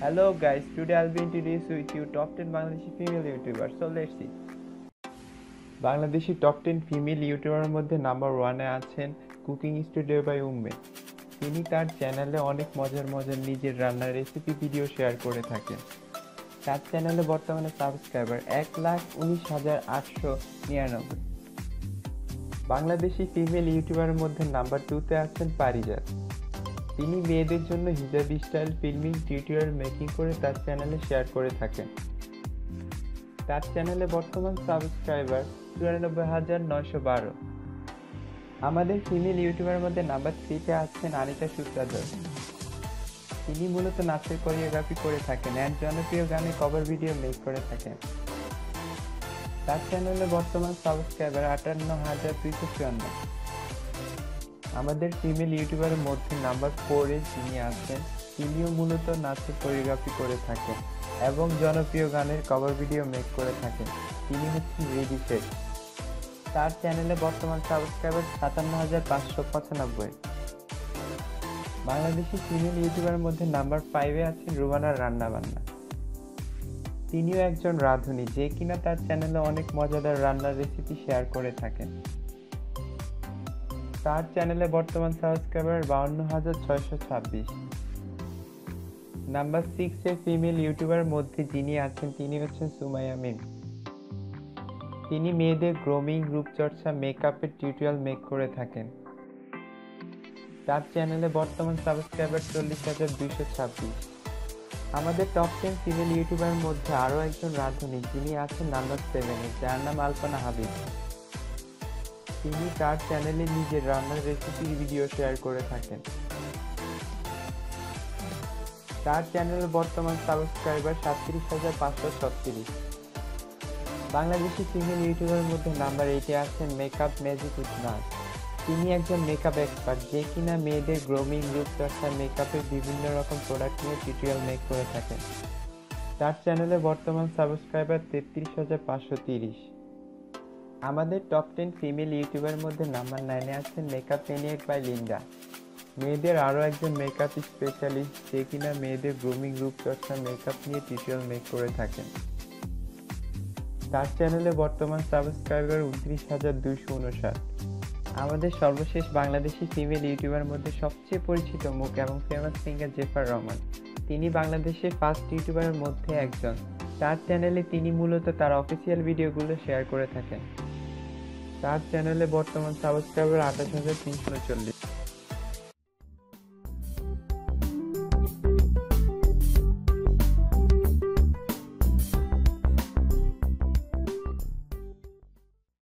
Hello guys, today I'll be introducing with you top 10 Bangladeshi female YouTubers. So let's see. Bangladeshi top 10 female ইউটিউবারের মধ্যে number 1-এ আছেন cooking studio by Umme. তিনি তার চ্যানেলে অনেক মজার নিজের রান্নার রেসিপি ভিডিও শেয়ার করে থাকেন। তার চ্যানেলে বর্তমানে সাবস্ক্রাইবার 1,19,899। বাংলাদেশি ফিমেল ইউটিউবারের মধ্যে নাম্বার 2-তে আছেন পারিজাত। তিনি মেয়েদের জন্য hijabi style filming tutorial making করে তার চ্যানেলে শেয়ার করে থাকেন। তার চ্যানেলে বর্তমান সাবস্ক্রাইবার 94,912। আমাদের ফিমেল ইউটিউবারের মধ্যে নাম্বার 3-তে আছেন আনিতা সূত্রাধর। তিনি মূলত নাচের কোরিওগ্রাফি করে থাকেন আর জনপ্রিয় গানে কভার ভিডিও মেক করে থাকেন। তার চ্যানেলে বর্তমান সাবস্ক্রাইবার 58,254। আমাদের ফিমেল ইউটিউবারের মধ্যে নাম্বার 4-এ যিনি আছেন তিনিও মূলত নাচের কোরিওগ্রাফি করে থাকেন এবং জনপ্রিয় গানের কভার ভিডিও মেক করে থাকেন। তিনি হচ্ছেন রেডি শেখ। তার চ্যানেলে বর্তমান সাবস্ক্রাইবার 57,595। বাংলাদেশি ফিমেল ইউটিউবারের মধ্যে নাম্বার 5-এ আছেন রুবানার রান্নাবান্না। তিনিও একজন রাঁধুনি যে কিনা তার চ্যানেলে অনেক মজাদার রান্নার রেসিপি শেয়ার করে থাকেন। তার চ্যানেলে বর্তমান সাবস্ক্রাইবার 52,626। নাম্বার 6-এ ফিমেল ইউটিউবারের মধ্যে যিনি আছেন তিনি হচ্ছেন সুমাইয়া মিম। তিনি মেয়েদের গ্রুমিং, রূপচর্চা, মেকআপের টিউটোরিয়াল মেক করে থাকেন। তার চ্যানেলে বর্তমান সাবস্ক্রাইবার 40,226। আমাদের টপ 10 ফিমেল ইউটিউবারের মধ্যে আরও একজন রাঁধুনি যিনি আছেন নাম্বার 7-এ, যার নাম আলপনা হাবিব। তিনি তার চ্যানেলে নিজের রান্নার রেসিপির ভিডিও শেয়ার করে থাকেন। তার চ্যানেলে বর্তমান সাবস্ক্রাইবার 37,536। বাংলাদেশি ফিমেল ইউটিউবারের মধ্যে নাম্বার 8-এ আছেন মেকআপ ম্যাজিক উইথ নাজ। তিনি একজন মেকআপ এক্সপার্ট যে কিনা মেয়েদের গ্রুমিং, রূপচর্চা, মেকআপের বিভিন্ন রকম প্রোডাক্ট নিয়ে টিউটোরিয়াল মেক করে থাকেন। তার চ্যানেলে বর্তমান সাবস্ক্রাইবার 33,530। আমাদের টপ 10 ফিমেল ইউটিউবারের মধ্যে নাম্বার 9-এ আছেন মেকআপ ম্যানিয়াক বাই লিন্ডা। মেয়েদের আরও একজন মেকআপ স্পেশালিস্ট যে কিনা মেয়েদের গ্রুমিং, রূপচর্চা, মেকআপ নিয়ে টিউটোরিয়াল মেক করে থাকেন। তার চ্যানেলে বর্তমান সাবস্ক্রাইবার 29,259। আমাদের সর্বশেষ বাংলাদেশি ফিমেল ইউটিউবারের মধ্যে সবচেয়ে পরিচিত মুখ এবং ফেমাস সিঙ্গার জেফার রহমান। তিনি বাংলাদেশের ফার্স্ট ইউটিউবারের মধ্যে একজন। তার চ্যানেলে তিনি মূলত তার অফিসিয়াল ভিডিওগুলো শেয়ার করে থাকেন। তার চ্যানেলে বর্তমান সাবস্ক্রাইবার 28,339।